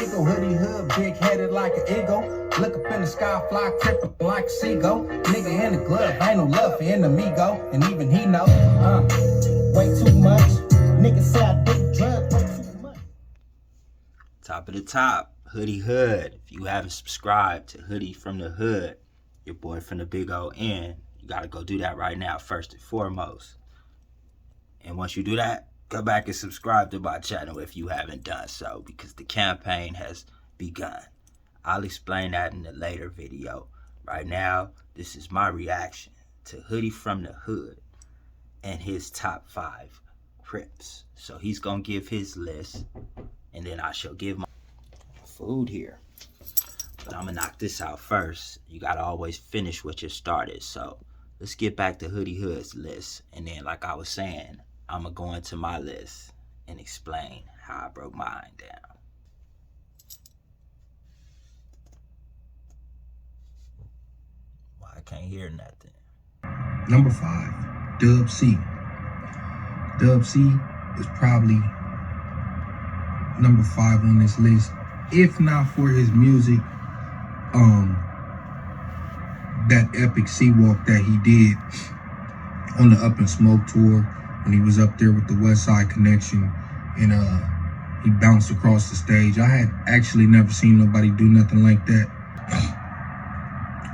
eagle. Hoodie hood, big headed like an eagle. Look up in the sky, fly crippin' like a seagull. Nigga in the glove, ain't no love for enemigo. And even he know, way too much. Niggas say I do drugs way too much. Top of the top, Hoodie Hood. If you haven't subscribed to Hoodie from the Hood, your boy from the big O N, you gotta go do that right now, first and foremost. And once you do that, go back and subscribe to my channel if you haven't done so, because the campaign has begun. I'll explain that in a later video. Right now, this is my reaction to Hoodie from the Hood and his top 5 Crips. So he's gonna give his list, and then I shall give my food here. But I'm gonna knock this out first. You gotta always finish what you started. So let's get back to Hoodie Hood's list, and then like I was saying, I'm gonna go into my list and explain how I broke mine down. Well, I can't hear nothing. Number 5, Dub C. Dub C is probably number 5 on this list, if not for his music. That epic sea walk that he did on the Up in Smoke tour, when he was up there with the West Side Connection, and he bounced across the stage. I had actually never seen nobody do nothing like that.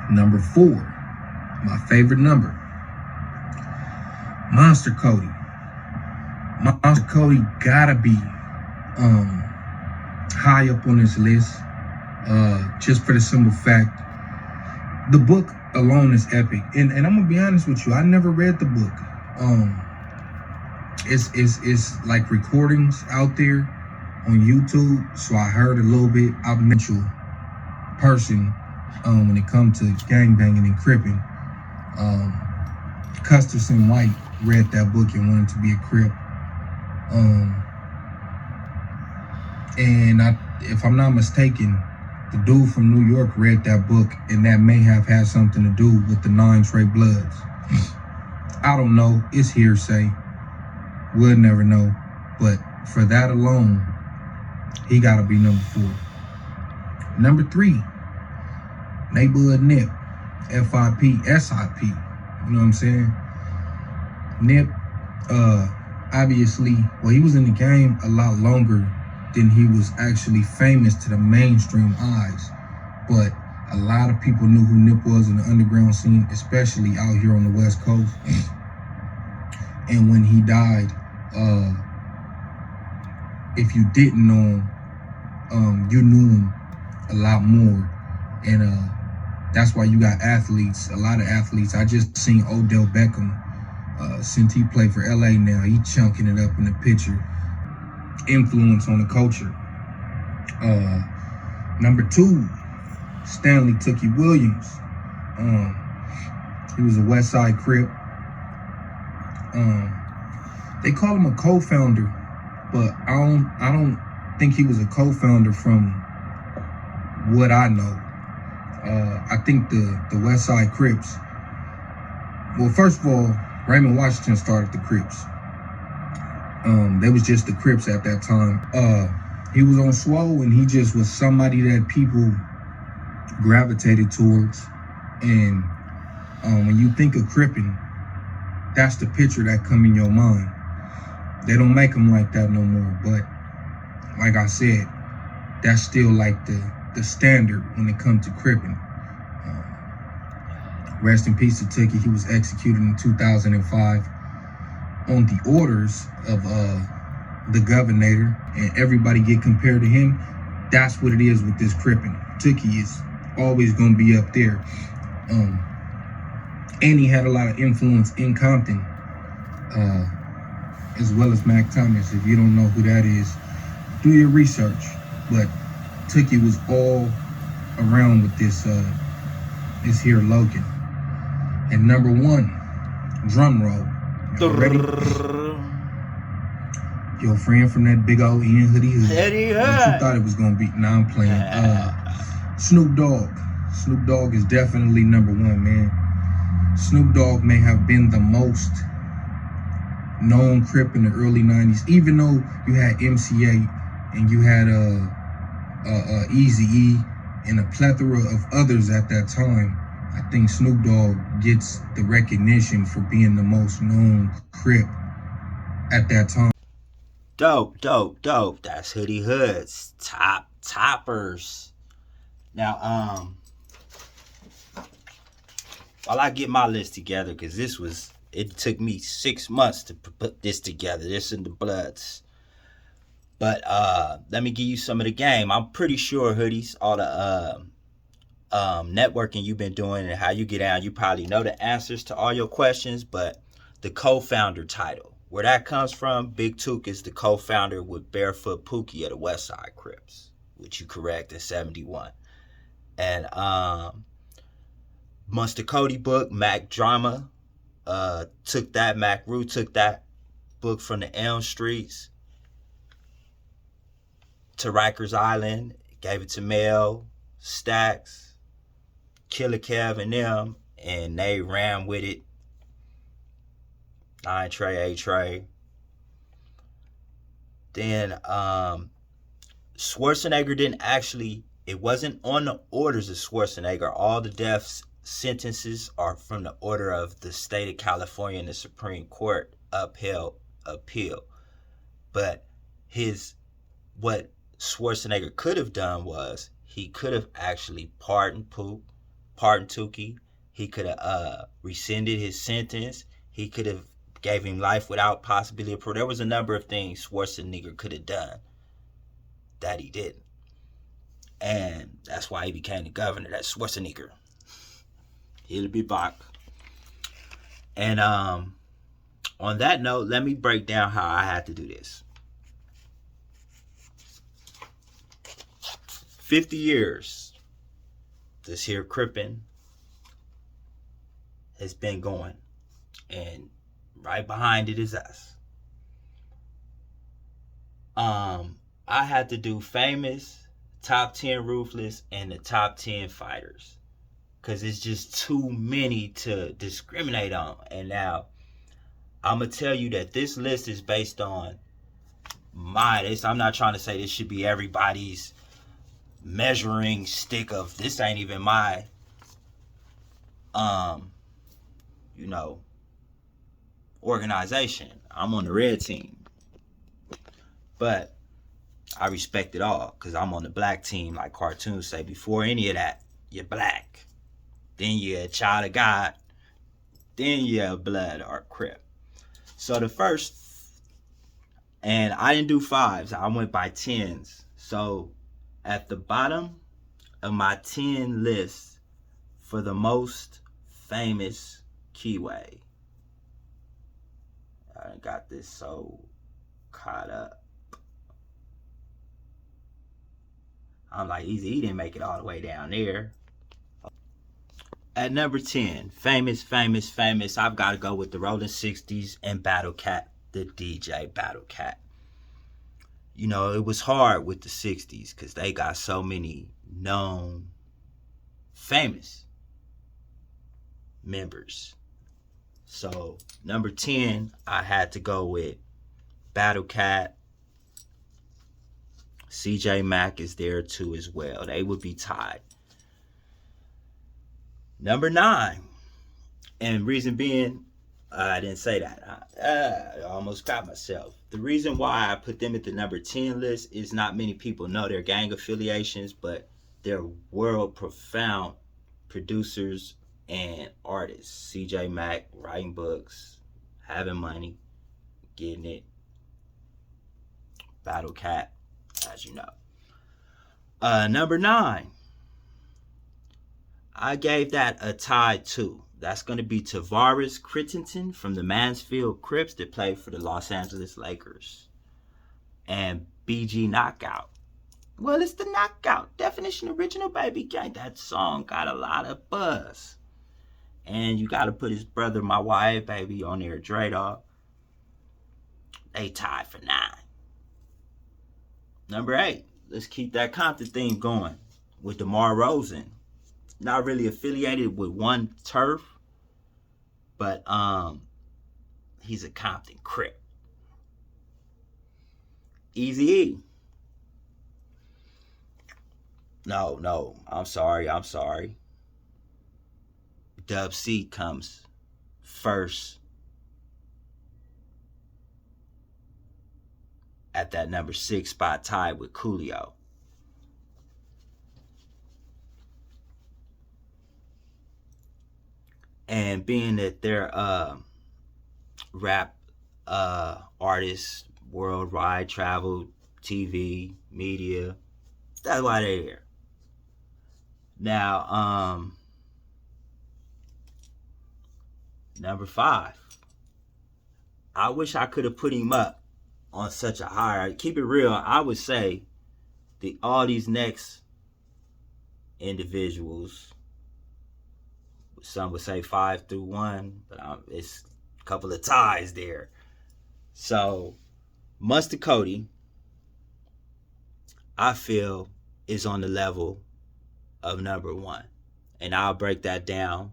Number 4, my favorite number, Monster Cody. Monster Cody gotta be high up on this list, just for the simple fact, the book alone is epic. And I'm gonna be honest with you, I never read the book. It's like recordings out there on YouTube, so I heard a little bit. I'm a mutual person when it comes to gangbanging and cripping. Custerson White read that book and wanted to be a Crip. And if I'm not mistaken, the dude from New York read that book, and that may have had something to do with the 9 Trey Bloods. I don't know, it's hearsay. We'll never know. But for that alone, he gotta be number 4. Number 3, Neighborhood Nip, FIP, SIP. You know what I'm saying? Nip, obviously, well, he was in the game a lot longer than he was actually famous to the mainstream eyes. But a lot of people knew who Nip was in the underground scene, especially out here on the West Coast. And when he died, if you didn't know him, you knew him a lot more. And that's why you got athletes, a lot of athletes. I just seen Odell Beckham, since he played for LA now, he chunking it up in the picture. Influence on the culture. Number 2, Stanley Tookie Williams. He was a West Side Crip. They call him a co-founder, but I don't think he was a co-founder from what I know. I think the West Side Crips, well, first of all, Raymond Washington started the Crips. They was just the Crips at that time. He was on Swole, and he just was somebody that people gravitated towards. And when you think of Crippin', that's the picture that come in your mind. They don't make them like that no more. But like I said, that's still like the standard when it comes to Crippin'. Rest in peace to Tookie. He was executed in 2005 on the orders of the governor, and everybody get compared to him. That's what it is with this Crippin'. Tookie is always gonna be up there. And he had a lot of influence in Compton, as well as Mac Thomas. If you don't know who that is, do your research. But Tookie was all around with this here Logan. And number 1, drum roll. Ready? Your friend from that big old N Hoodie Hood. What you thought it was gonna be? Nah, I'm playing. Snoop Dogg. Snoop Dogg is definitely number 1, man. Snoop Dogg may have been the most known Crip in the early 90s, even though you had MCA and you had Eazy-E, and a plethora of others at that time, I think Snoop Dogg gets the recognition for being the most known Crip at that time. Dope, dope, dope. That's Hoodie Hood's toppers. Now, while I get my list together, because it took me 6 months to put this together. This in the Bloods. But let me give you some of the game. I'm pretty sure, Hoodies, all the networking you've been doing and how you get down, you probably know the answers to all your questions. But the co-founder title, where that comes from, Big Took is the co-founder with Barefoot Pookie of the Westside Crips, which you correct in 71. And Monster Cody book, Mac Drama, took that. Mac Rue took that book from the Elm Streets to Rikers Island, gave it to Mel, Stacks, Killer Kev and them, and they ran with it. 9 Trey, 8 Trey. Then Schwarzenegger didn't actually, it wasn't on the orders of Schwarzenegger. All the death sentences are from the order of the state of California, and the Supreme Court upheld appeal. But what Schwarzenegger could have done was he could have actually pardoned Tookie. He could have rescinded his sentence. He could have gave him life without possibility of parole. There was a number of things Schwarzenegger could have done that he didn't. And that's why he became the governor. That's Schwarzenegger. He'll be back. And on that note, let me break down how I had to do this. 50 years this here Crippin' has been going, and right behind it is us. I had to do famous, top 10 Ruthless, and the top 10 fighters, because it's just too many to discriminate on. And now I'm gonna tell you that this list is based on I'm not trying to say this should be everybody's measuring stick of, this ain't even my organization. I'm on the red team, but I respect it all because I'm on the black team. Like cartoons say, before any of that, you're black, then you're a child of God, then you're a blood or Crip. So the first, and I didn't do fives, I went by tens. So at the bottom of my 10 list for the most famous keyway, I got this so caught up. I'm like, Eazy-E didn't make it all the way down there. At number 10, famous, I've got to go with the Rolling 60s and Battle Cat, the DJ Battle Cat. You know, it was hard with the 60s because they got so many known, famous members. So, number 10, I had to go with Battle Cat. CJ Mack is there too as well. They would be tied. Number 9, and reason being, I didn't say that. I almost caught myself. The reason why I put them at the number 10 list is not many people know their gang affiliations, but they're world profound producers and artists. CJ Mack, writing books, having money, getting it. Battle Cat, as you know. Number 9, I gave that a tie too. That's going to be Tavares Crittenton from the Mansfield Crips that played for the Los Angeles Lakers. And BG Knockout. Well, it's the Knockout. Definition original, baby gang. That song got a lot of buzz. And you got to put his brother, my YA baby, on there, Dre Dog. They tied for 9. Number 8, let's keep that Compton theme going with DeMar Rosen. Not really affiliated with one turf, but he's a Compton Crip. Eazy-E. No, I'm sorry. Dub C comes first at that number 6 spot, tied with Coolio. And being that they're rap artists, worldwide, travel, TV, media, that's why they're here. Now, number 5. I wish I could have put him up on such a higher. Keep it real, I would say all these next individuals, some would say 5 through 1, but it's a couple of ties there. So Mustard Cody, I feel, is on the level of number 1, and I'll break that down.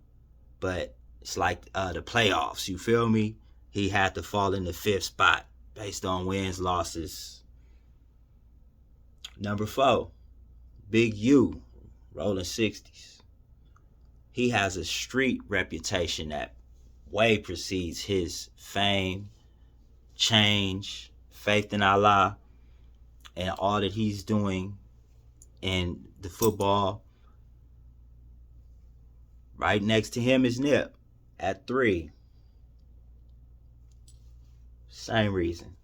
But it's like the playoffs, you feel me? He had to fall in the 5th spot based on wins, losses. Number 4, Big U, rolling 60s. He has a street reputation that way precedes his fame, change, faith in Allah, and all that he's doing in the football. Right next to him is Nip at 3. Same reason.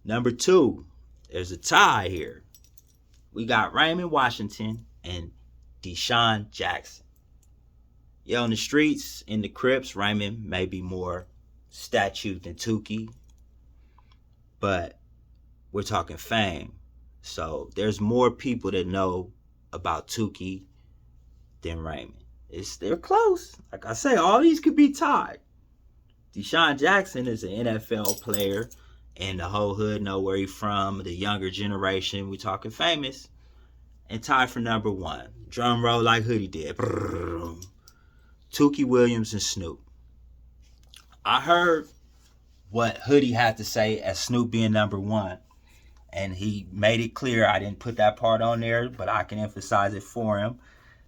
Number 2, there's a tie here. We got Raymond Washington and Deshaun Jackson. Yeah, on the streets, in the Crips, Raymond may be more statute than Tukey, but we're talking fame. So there's more people that know about Tukey than Raymond. They're close. Like I say, all these could be tied. Deshaun Jackson is an NFL player, and the whole hood know where he's from. The younger generation, we talking famous, and tied for number 1. Drum roll like Hoodie did. Brrr. Tukey Williams and Snoop. I heard what Hoodie had to say as Snoop being number 1, and he made it clear. I didn't put that part on there, but I can emphasize it for him,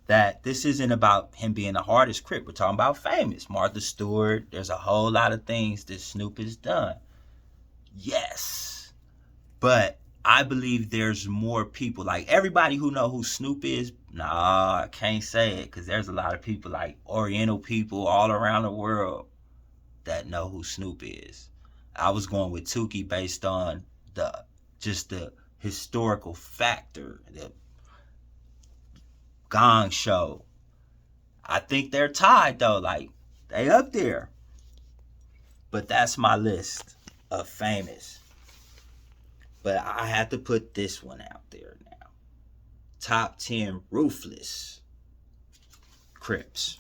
that this isn't about him being the hardest Crip. We're talking about famous. Martha Stewart. There's a whole lot of things that Snoop has done. Yes. But I believe there's more people. Like, everybody who know who Snoop is, nah, I can't say it, because there's a lot of people, like Oriental people all around the world, that know who Snoop is. I was going with Tukey based on the historical factor, the Gong Show. I think they're tied though, like they up there. But that's my list of famous. But I had to put this one out there now. Top 10 Ruthless Crips.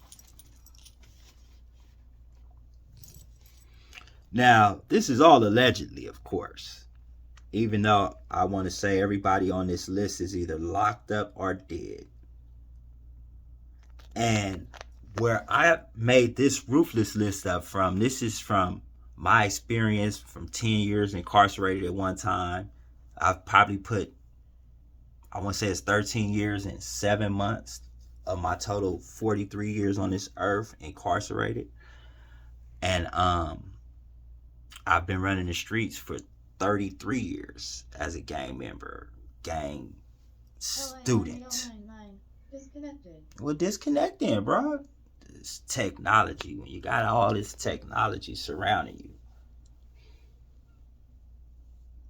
Now, this is all allegedly, of course. Even though I want to say everybody on this list is either locked up or dead. And where I made this Ruthless list up from, this is from my experience from 10 years incarcerated at one time. I've probably put, I want to say it's 13 years and 7 months of my total 43 years on this earth incarcerated. And I've been running the streets for 33 years as a gang member, gang student. Disconnected. Well, disconnecting, bro. It's technology. When you got all this technology surrounding you.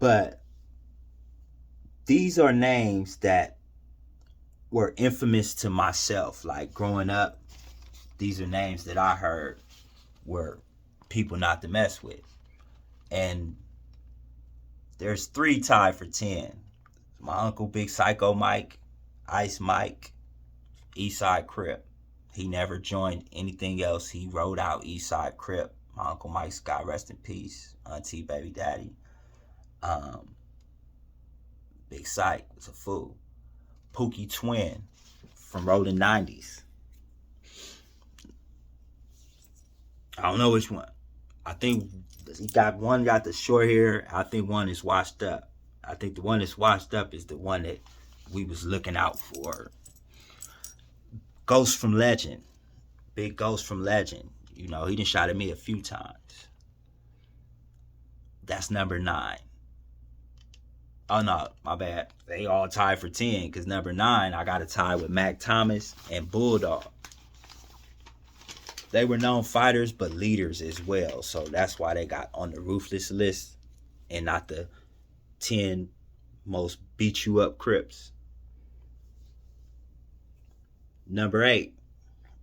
But these are names that were infamous to myself. Like growing up, these are names that I heard were people not to mess with. And there's 3 tied for 10. My uncle, Big Psycho Mike, Ice Mike, Eastside Crip. He never joined anything else. He rode out Eastside Crip. My Uncle Mike's, God rest in peace. Auntie, baby daddy. Big Psych was a fool. Pookie Twin from Rolling 90s. I don't know which one. I think he got the short hair. I think one is washed up. I think the one that's washed up is the one that we was looking out for. Ghost from Legend. Big Ghost from Legend. You know, he done shot at me a few times. That's number 9. Oh, no, my bad. They all tied for 10 because number 9, I got a tie with Mac Thomas and Bulldog. They were known fighters, but leaders as well. So that's why they got on the Ruthless list and not the 10 most beat you up Crips. Number 8,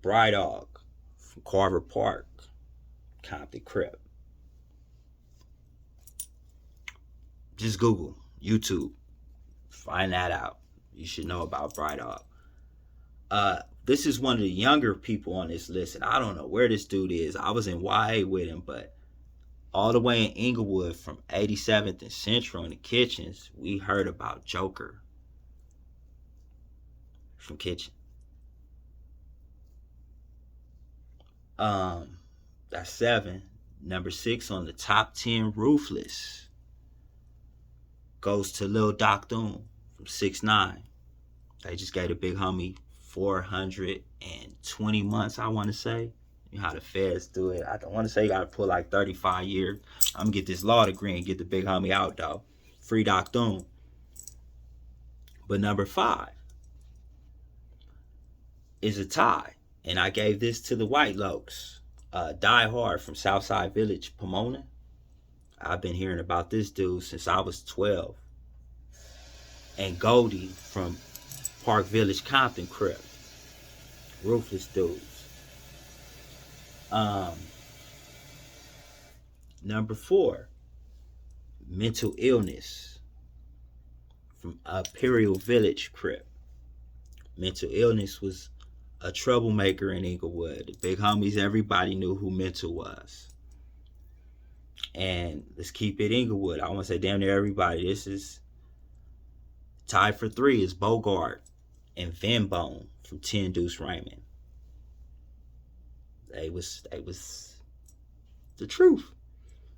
Bry Dog from Carver Park, Compton Crip. Just Google, YouTube, find that out. You should know about Bry Dog. This is one of the younger people on this list, and I don't know where this dude is. I was in YA with him, but all the way in Inglewood from 87th and Central in the Kitchens, we heard about Joker from Kitchen. That's 7. Number 6 on the top 10 Ruthless goes to Lil Doc Doom from 6ix9ine. They just gave the big homie 420 months, I want to say. You know how the feds do it. I don't want to say you got to pull like 35 years. I'm going to get this law degree and get the big homie out, though. Free Doc Doom. But number 5 is a tie. And I gave this to the White Lokes. Die Hard from Southside Village, Pomona. I've been hearing about this dude since I was 12. And Goldie from Park Village, Compton Crip. Ruthless dudes. Number 4, Mental Illness from Imperial Village Crip. Mental Illness was a troublemaker in Inglewood. The big homies, everybody knew who Mental was. And let's keep it Inglewood. I want to say damn near everybody. This is tied for 3 is Bogart and Venbone from 10 Deuce Raymond. They was the truth.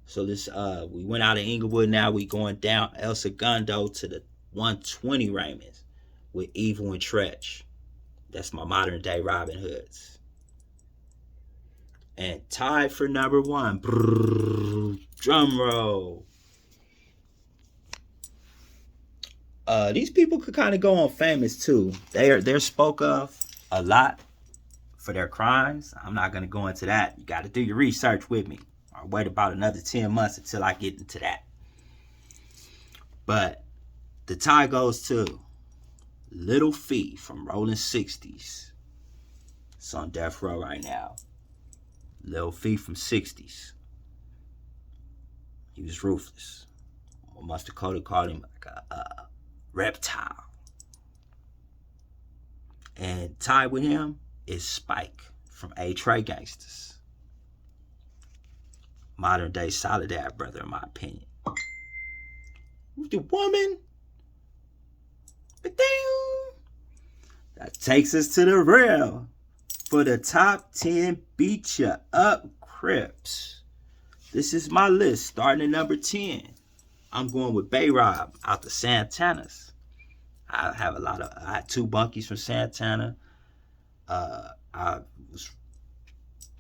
So this we went out of Inglewood. Now we going down El Segundo to the 120 Raymonds with Evil and Tretch. That's my modern day Robin Hoods. And tied for number 1. Brrr, drum roll. These people could kind of go on famous too. They're spoke of a lot for their crimes. I'm not gonna go into that. You got to do your research with me. Or wait about another 10 months until I get into that. But the tie goes to Little Fee from Rolling 60s. It's on death row right now. Lil Fee from 60s. He was ruthless. Mustard Dakota called him like a reptile. And tied with him is Spike from A-Tray Gangsters. Modern day Soledad brother, in my opinion. The woman. But damn. That takes us to the real. For the top 10 beat ya up Crips. This is my list, starting at number 10. I'm going with Bay Rob out the Santanas. I had 2 bunkies from Santana.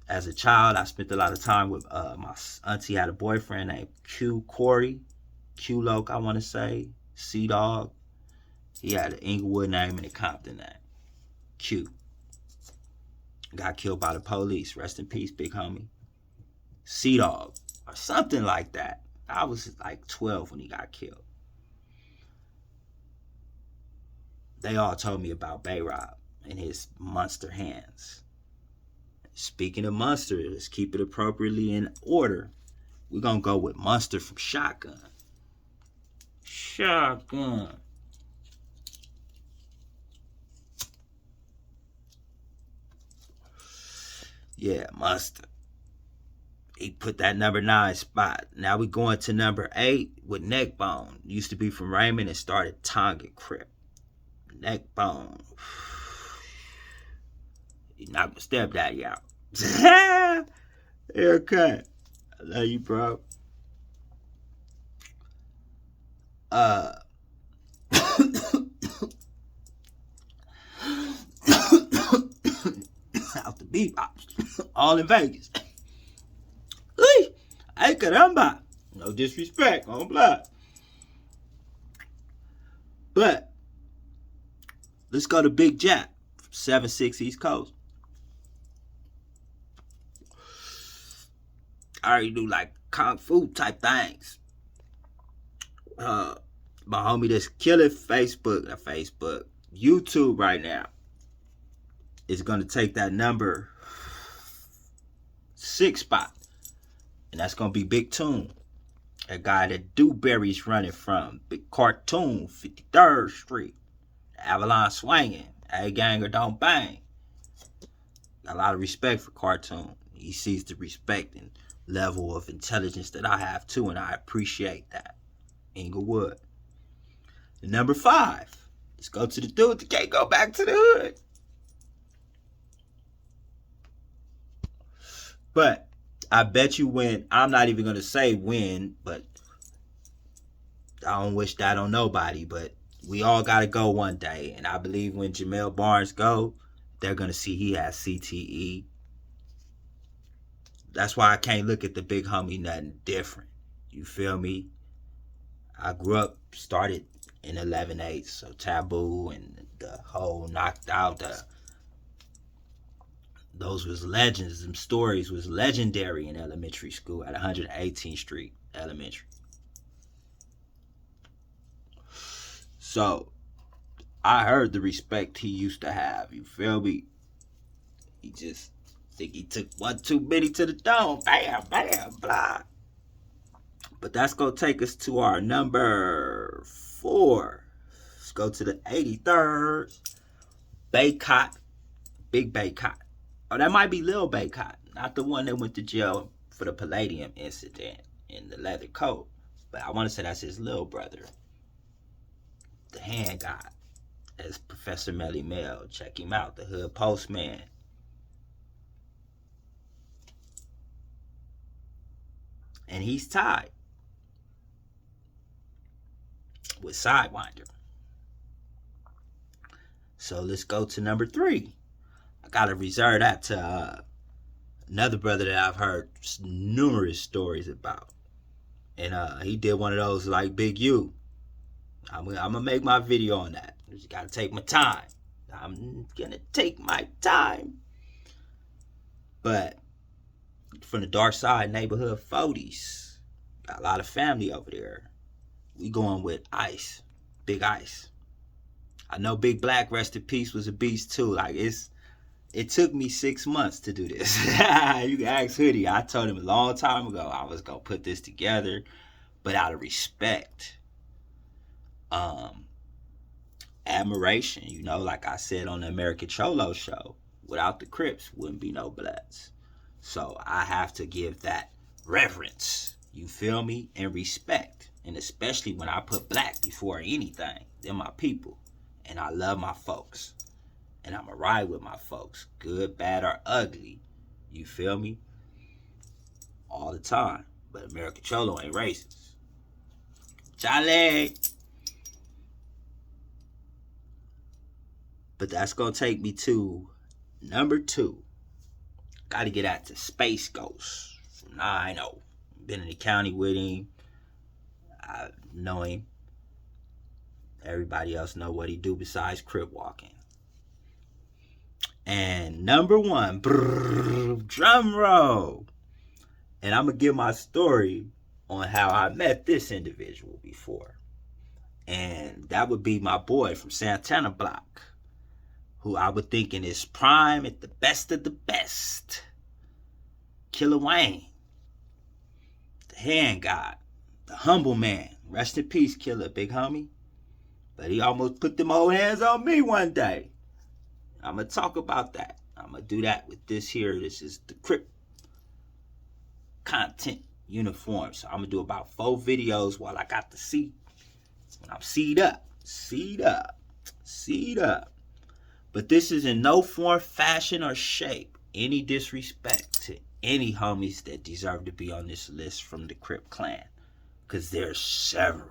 As a child, I spent a lot of time with my auntie had a boyfriend named Q Corey. Q Loke, I want to say. C-Dog. He had an Inglewood name and a Compton name. Q. Got killed by the police. Rest in peace, big homie. C-Dog. Or something like that. I was like 12 when he got killed. They all told me about Bay Rob and his monster hands. Speaking of monster, let's keep it appropriately in order. We're going to go with Monster from Shotgun. Shotgun. Yeah, Monster. He put that number 9 spot. Now we going to number 8 with Neckbone. Used to be from Raymond and started Tonga Crip. Neckbone. He knocked my stepdaddy out. Haircut. I love you, bro. bebops, all in Vegas. Ay caramba. No disrespect on blood. But let's go to Big Jack, 7-6 East Coast. I already do like kung fu type things. My homie that's killing YouTube right now is gonna take that number 6 spot, and that's gonna be Big Toon, a guy that Dewberry's running from. Big Cartoon, 53rd Street, Avalon swinging, A gang or don't bang. Got a lot of respect for Cartoon. He sees the respect and level of intelligence that I have too, and I appreciate that. Inglewood. Number 5. Let's go to the dude that can't go back to the hood. But I bet you when, I'm not even going to say when, but I don't wish that on nobody, but we all got to go one day. And I believe when Jamel Barnes go, they're going to see he has CTE. That's why I can't look at the big homie nothing different. You feel me? I grew up, started in 11/8, so Taboo and the whole Knocked Out, those was legends. Them stories was legendary in elementary school at 118th Street Elementary. So I heard the respect he used to have. You feel me? He just think he took one too many to the dome. Bam, bam, blah. But that's going to take us to our number 4. Let's go to the 83rd. Baycott. Big Baycott. Oh, that might be Lil Baycott. Not the one that went to jail for the Palladium incident in the leather coat. But I want to say that's his little brother. The hand guy. As Professor Melly Mel. Check him out. The Hood Postman. And he's tied with Sidewinder. So let's go to number 3. I gotta reserve that to another brother that I've heard numerous stories about. And he did one of those like Big U. I'm gonna make my video on that. Just gotta take my time. I'm gonna take my time. But from the dark side neighborhood 40s. Got a lot of family over there. We going with Ice. Big Ice. I know Big Black, rest in peace, was a beast too. Like it took me 6 months to do this. You can ask Hoodie. I told him a long time ago I was gonna put this together, but out of respect. Admiration, you know, like I said on the American Cholo show, without the Crips wouldn't be no Bloods. So I have to give that reverence, you feel me, and respect. And especially when I put black before anything. They're my people. And I love my folks. And I'ma ride with my folks. Good, bad, or ugly. You feel me? All the time. But American Cholo ain't racist. Charlie! But that's gonna take me to number 2. Gotta get out to Space Ghost from 9-0. Been in the county with him. I know him. Everybody else know what he do besides crip walking. And number 1, drum roll. And I'm gonna give my story on how I met this individual before. And that would be my boy from Santana Block, who I would think in his prime at the best of the best. Killer Wayne. The hand god. The humble man. Rest in peace, Killer, big homie. But he almost put them old hands on me one day. I'm going to talk about that. I'm going to do that with this here. This is the Crip content uniform. So I'm going to do about 4 videos while I got the seat. When I'm seed up. Seed up. Seed up. But this is in no form, fashion, or shape any disrespect to any homies that deserve to be on this list from the Crip clan. Because there's several.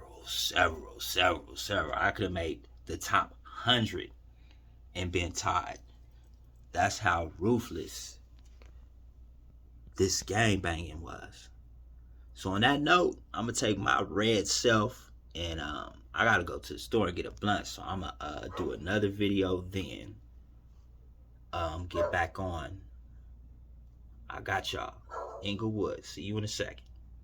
I could have made the top 100 and been tied. That's how ruthless this gang banging was. So on that note, I'm gonna take my red self and I gotta go to the store and get a blunt. So I'm gonna do another video then. Get back on. I got y'all. Inglewood. See you in a second.